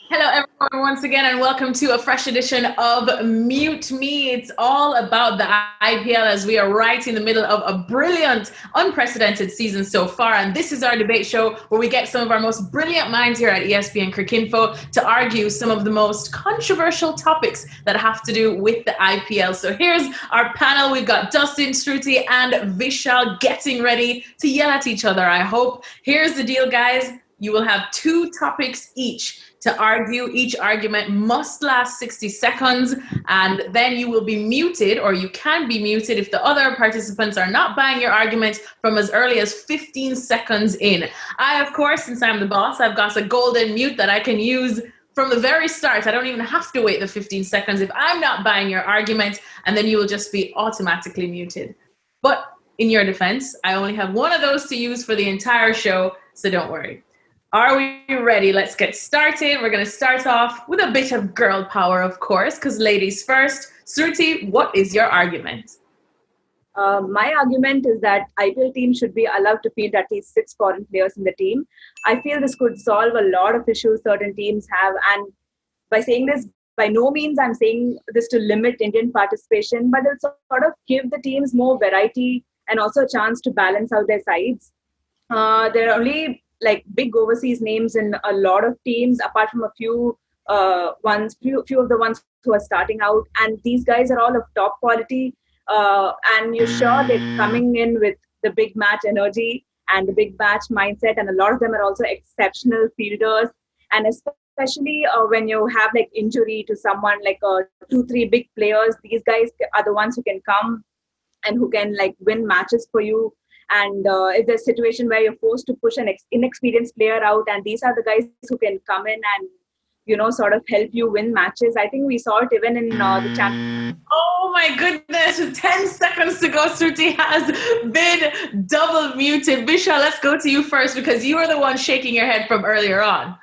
Hello, everyone, once again, and welcome to a fresh edition of Mute Me. It's all about the IPL as we are right in the middle of a brilliant, unprecedented season so far. And this is our debate show where we get some of our most brilliant minds here at ESPN Cricinfo to argue some of the most controversial topics that have to do with the IPL. So here's our panel. We've got Dustin, Sruthi, and Vishal getting ready to yell at each other, I hope. Here's the deal, guys. You will have two topics each to argue. Each argument must last 60 seconds, and then you will be muted, or you can be muted if the other participants are not buying your argument from as early as 15 seconds in. I, of course, since I'm the boss, I've got a golden mute that I can use from the very start. I don't even have to wait the 15 seconds if I'm not buying your argument, and then you will just be automatically muted. But in your defense, I only have one of those to use for the entire show, so don't worry. Are we ready? Let's get started. We're going to start off with a bit of girl power, of course, because ladies first. Sruthi, what is your argument? My argument is that IPL teams should be allowed to field at least 6 foreign players in the team. I feel this could solve a lot of issues certain teams have. And by saying this, by no means I'm saying this to limit Indian participation, but it'll sort of give the teams more variety and also a chance to balance out their sides. There are only like big overseas names in a lot of teams, apart from a few of the ones who are starting out, and these guys are all of top quality, and you're sure they're coming in with the big match energy and the big match mindset, and a lot of them are also exceptional fielders, and especially when you have like injury to someone like 2-3 big players, these guys are the ones who can come and who can like win matches for you. And if there's a situation where you're forced to push an inexperienced player out, and these are the guys who can come in and, sort of help you win matches. I think we saw it even in the champion. Oh my goodness, with 10 seconds to go, Sruthi has been double muted. Vishal, let's go to you first because you are the one shaking your head from earlier on.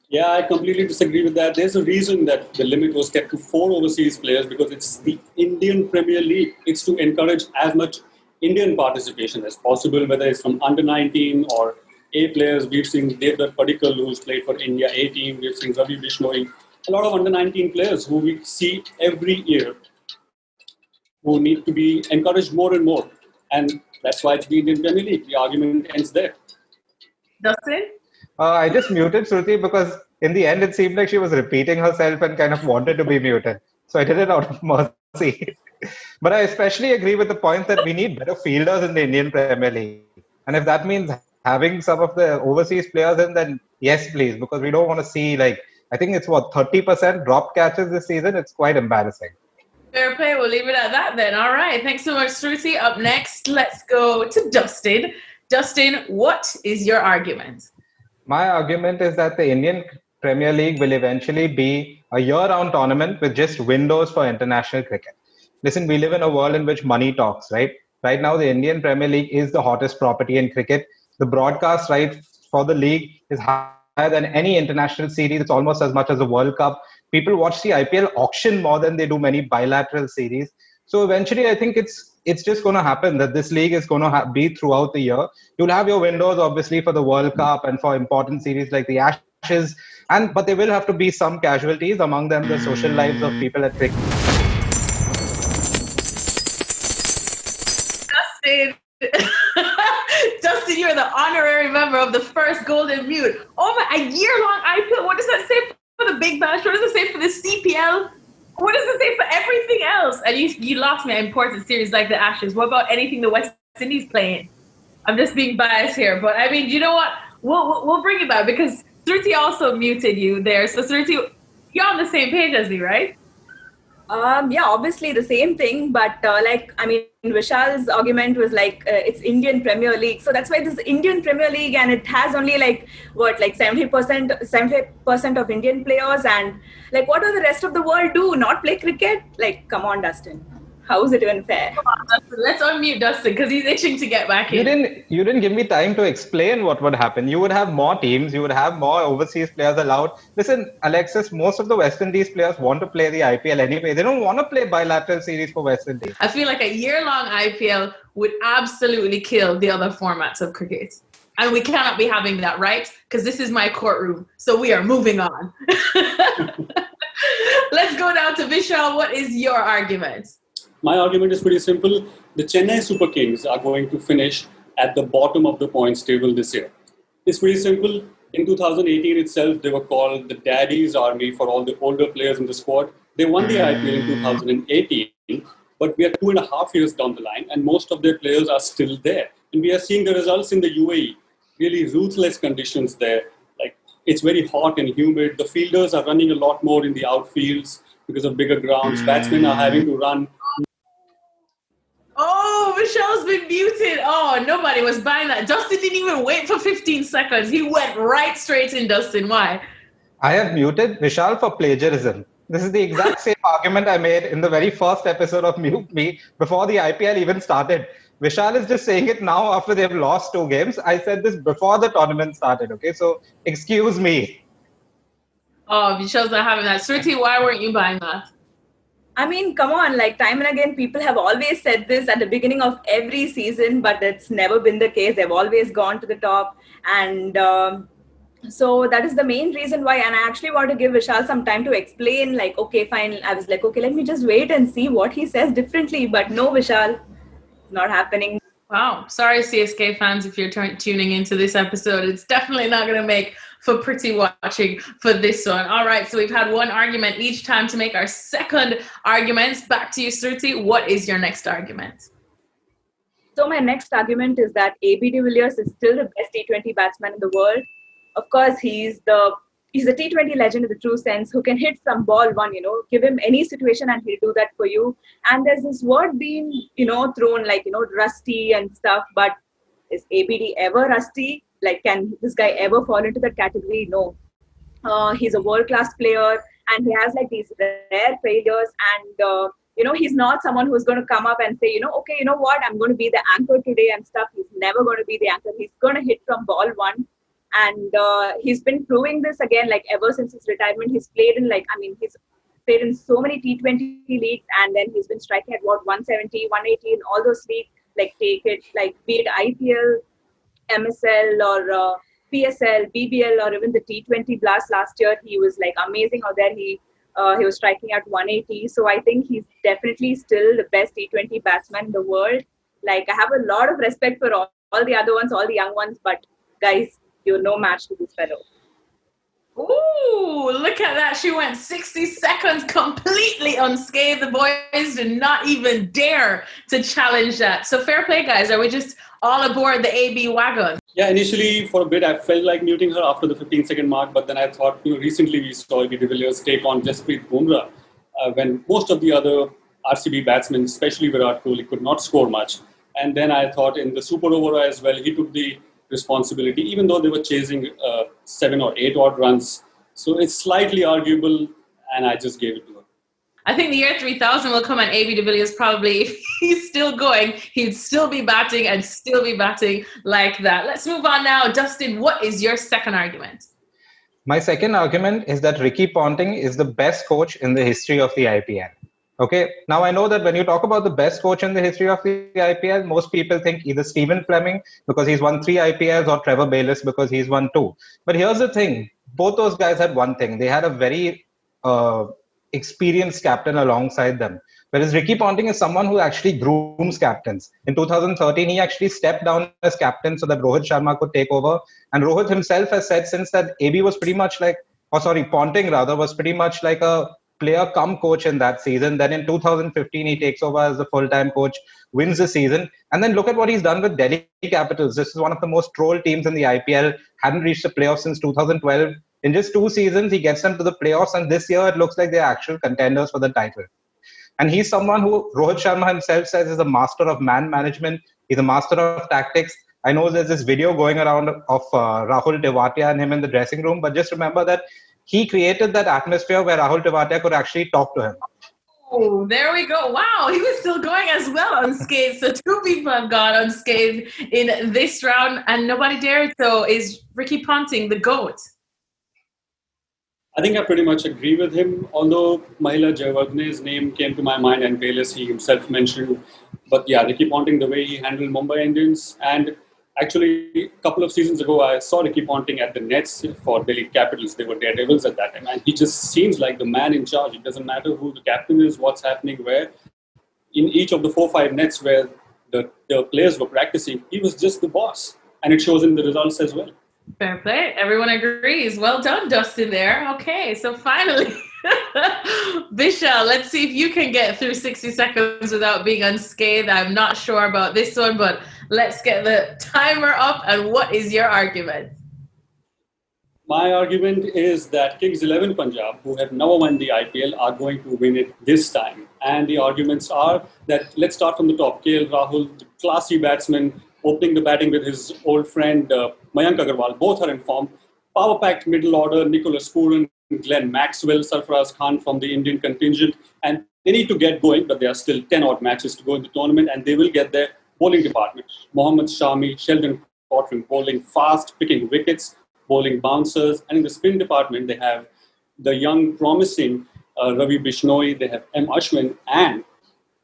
Yeah, I completely disagree with that. There's a reason that the limit was kept to 4 overseas players, because it's the Indian Premier League. It's to encourage as much Indian participation as possible, whether it's from under 19 or A players. We've seen Devdutt Padikkal, who's played for India A team. We've seen Ravi Bishnoi, a lot of under 19 players who we see every year who need to be encouraged more and more. And that's why it's the Indian Premier League. The argument ends there. Dustin? I just muted Sruthi because in the end it seemed like she was repeating herself and kind of wanted to be muted. So I did it out of mercy. But I especially agree with the point that we need better fielders in the Indian Premier League. And if that means having some of the overseas players in, then yes, please, because we don't want to see, I think it's 30% drop catches this season. It's quite embarrassing. Fair play. We'll leave it at that then. All right. Thanks so much, Sruthi. Up next, let's go to Dustin. Dustin, what is your argument? My argument is that the Indian Premier League will eventually be a year-round tournament with just windows for international cricket. Listen, we live in a world in which money talks, right? Right now, the Indian Premier League is the hottest property in cricket. The broadcast rights for the league is higher than any international series. It's almost as much as the World Cup. People watch the IPL auction more than they do many bilateral series. So eventually, I think it's just going to happen that this league is going to be throughout the year. You'll have your windows, obviously, for the World Cup and for important series like the Ashes. But there will have to be some casualties, among them the social lives of people at cricket. Dustin, you're the honorary member of the first Golden Mute. Oh my, a year-long IPL. What does that say for the Big Bash? What does it say for the CPL? What does it say for everything else? And you lost me an important series like the Ashes. What about anything the West Indies playing? I'm just being biased here, but I mean, you know what? We'll bring it back because Sruthi also muted you there. So Sruthi, you're on the same page as me, right? Yeah, obviously the same thing, but Vishal's argument was it's Indian Premier League, so that's why this is Indian Premier League, and it has only 70% of Indian players, and what do the rest of the world do? Not play cricket? Come on, Dustin. How is it even fair? Come on, Dustin. Let's unmute Dustin because he's itching to get back in. You didn't give me time to explain what would happen. You would have more teams. You would have more overseas players allowed. Listen, Alexis, most of the West Indies players want to play the IPL anyway. They don't want to play bilateral series for West Indies. I feel like a year-long IPL would absolutely kill the other formats of cricket. And we cannot be having that, right? Because this is my courtroom. So we are moving on. Let's go down to Vishal. What is your argument? My argument is pretty simple. The Chennai Super Kings are going to finish at the bottom of the points table this year. It's pretty simple. In 2018 itself, they were called the Daddy's Army for all the older players in the squad. They won the IPL in 2018, but we are 2.5 years down the line, and most of their players are still there. And we are seeing the results in the UAE. Really ruthless conditions there. Like, it's very hot and humid. The fielders are running a lot more in the outfields because of bigger grounds. Batsmen are having to run. Oh, Michelle's been muted. Oh, nobody was buying that. Dustin didn't even wait for 15 seconds. He went right straight in, Dustin. Why? I have muted Vishal for plagiarism. This is the exact same argument I made in the very first episode of Mute Me before the IPL even started. Vishal is just saying it now after they've lost 2 games. I said this before the tournament started, okay? So, excuse me. Oh, Vishal's not having that. Sruthi, why weren't you buying that? I mean, come on, like time and again, people have always said this at the beginning of every season, but it's never been the case. They've always gone to the top. And so that is the main reason why. And I actually want to give Vishal some time to explain, like, okay, fine. I was like, okay, let me just wait and see what he says differently. But no, Vishal, it's not happening. Wow. Sorry, CSK fans, if you're tuning into this episode. It's definitely not going to make for pretty watching for this one. All right, so we've had one argument each. Time to make our second arguments. Back to you, Sruthi. What is your next argument? So my next argument is that AB de Villiers is still the best T20 batsman in the world. Of course, he's the T20 legend in the true sense, who can hit some ball one, give him any situation and he'll do that for you. And there's this word being, thrown like, rusty and stuff, but is ABD ever rusty? Like, can this guy ever fall into that category? No. He's a world-class player and he has like these rare failures and, he's not someone who's going to come up and say, okay, you know what, I'm going to be the anchor today and stuff. He's never going to be the anchor. He's going to hit from ball one. And he's been proving this again, like ever since his retirement. He's played in he's played in so many T20 leagues and then he's been striking at 170, 180 in all those leagues, like take it, like be it IPL, MSL or PSL, BBL or even the T20 Blast last year. He was like amazing out there. He was striking at 180. So I think he's definitely still the best T20 batsman in the world. Like, I have a lot of respect for all the other ones, all the young ones, but guys, you're no match to this fellow. Ooh, look at that. She went 60 seconds completely unscathed. The boys did not even dare to challenge that. So fair play, guys. Are we just all aboard the AB wagon? Yeah, initially for a bit I felt like muting her after the 15-second mark, but then I thought, recently we saw AB de Villiers take on Jasprit Bumrah when most of the other RCB batsmen, especially Virat Kohli, could not score much. And then I thought in the super over as well, he took the responsibility, even though they were chasing 7 or 8 odd runs. So it's slightly arguable, and I just gave it to her. I think the year 3000 will come and AB de Villiers probably, if he's still going, he'd still be batting and still be batting like that. Let's move on now. Dustin, what is your second argument? My second argument is that Ricky Ponting is the best coach in the history of the IPL. Okay, now I know that when you talk about the best coach in the history of the IPL, most people think either Stephen Fleming because he's won 3 IPLs or Trevor Bayliss because he's won 2. But here's the thing, both those guys had one thing. They had a very experienced captain alongside them. Whereas Ricky Ponting is someone who actually grooms captains. In 2013, he actually stepped down as captain so that Rohit Sharma could take over. And Rohit himself has said since that AB was pretty much like, Ponting rather, was pretty much like a player come coach in that season. Then in 2015, he takes over as the full-time coach, wins the season. And then look at what he's done with Delhi Capitals. This is one of the most trolled teams in the IPL, hadn't reached the playoffs since 2012. In just 2 seasons, he gets them to the playoffs. And this year, it looks like they're actual contenders for the title. And he's someone who Rohit Sharma himself says is a master of man management. He's a master of tactics. I know there's this video going around of Rahul Tewatia and him in the dressing room. But just remember that he created that atmosphere where Rahul Tewatia could actually talk to him. Oh, there we go. Wow, he was still going as well unscathed. So 2 people have gone unscathed in this round and nobody dared. So is Ricky Ponting the GOAT? I think I pretty much agree with him, although Mahila Jayawardene's name came to my mind and Bayliss he himself mentioned. But yeah, Ricky Ponting, the way he handled Mumbai Indians, and Actually, a couple of seasons ago, I saw Ricky Ponting at the nets for Delhi Capitals. They were daredevils at that time. And he just seems like the man in charge. It doesn't matter who the captain is, what's happening, where. In each of the 4-5 nets where the players were practicing, he was just the boss. And it shows in the results as well. Fair play. Everyone agrees. Well done, Dustin, there. Okay, so finally, Vishal, let's see if you can get through 60 seconds without being unscathed. I'm not sure about this one, but let's get the timer up. And what is your argument? My argument is that Kings 11 Punjab, who have never won the IPL, are going to win it this time. And the arguments are that, let's start from the top. KL Rahul, the classy batsman, opening the batting with his old friend Mayank Agarwal. Both are in form. Power-packed middle order, Nicholas Pooran, Glenn Maxwell, Sarfaraz Khan from the Indian contingent. And they need to get going, but there are still 10-odd matches to go in the tournament, and they will get their bowling department. Mohammad Shami, Sheldon Cotram bowling fast, picking wickets, bowling bouncers, and in the spin department, they have the young, promising Ravi Bishnoi, they have M. Ashwin, and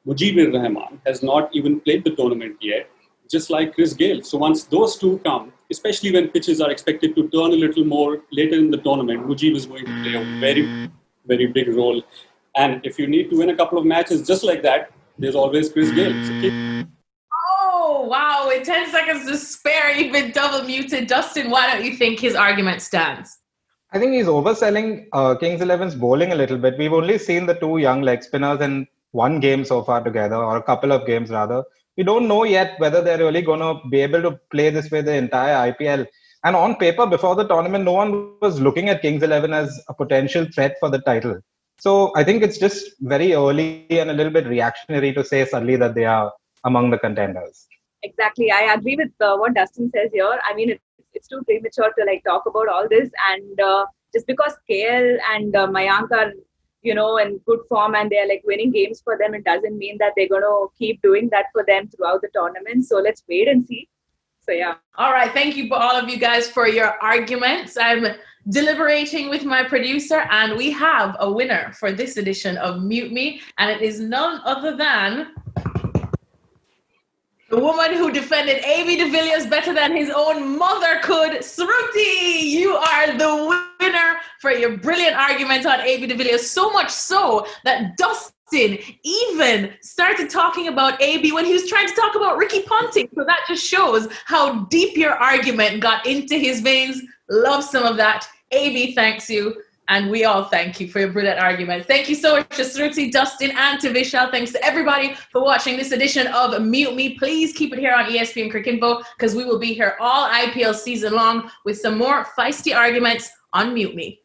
Mujibur Rahman has not even played the tournament yet, just like Chris Gayle. So once those two come, especially when pitches are expected to turn a little more later in the tournament, Mujib is going to play a very, very big role. And if you need to win a couple of matches just like that, there's always Chris Gayle. So Oh, wow. With 10 seconds to spare, you've been double muted. Dustin, why don't you think his argument stands? I think he's overselling Kings 11's bowling a little bit. We've only seen the two young leg spinners in one game so far together, or a couple of games rather. We don't know yet whether they're really going to be able to play this way the entire IPL. And on paper, before the tournament, no one was looking at Kings 11 as a potential threat for the title. So I think it's just very early and a little bit reactionary to say suddenly that they are among the contenders. Exactly. I agree with what Dustin says here. I mean, it's too premature to talk about all this. And just because KL and Mayank are, in good form and they're winning games for them, it doesn't mean that they're going to keep doing that for them throughout the tournament. So let's wait and see. So, yeah. All right. Thank you, all of you guys, for your arguments. I'm deliberating with my producer, and we have a winner for this edition of Mute Me, and it is none other than the woman who defended AB de Villiers better than his own mother could, Sruthi. You are the winner for your brilliant argument on AB de Villiers, so much so that Dustin even started talking about AB when he was trying to talk about Ricky Ponting. So that just shows how deep your argument got into his veins. Love some of that. AB thanks you. And we all thank you for your brilliant argument. Thank you so much to Sruthi, Dustin, and to Vishal. Thanks to everybody for watching this edition of Mute Me. Please keep it here on ESPN Cricinfo, because we will be here all IPL season long with some more feisty arguments on Mute Me.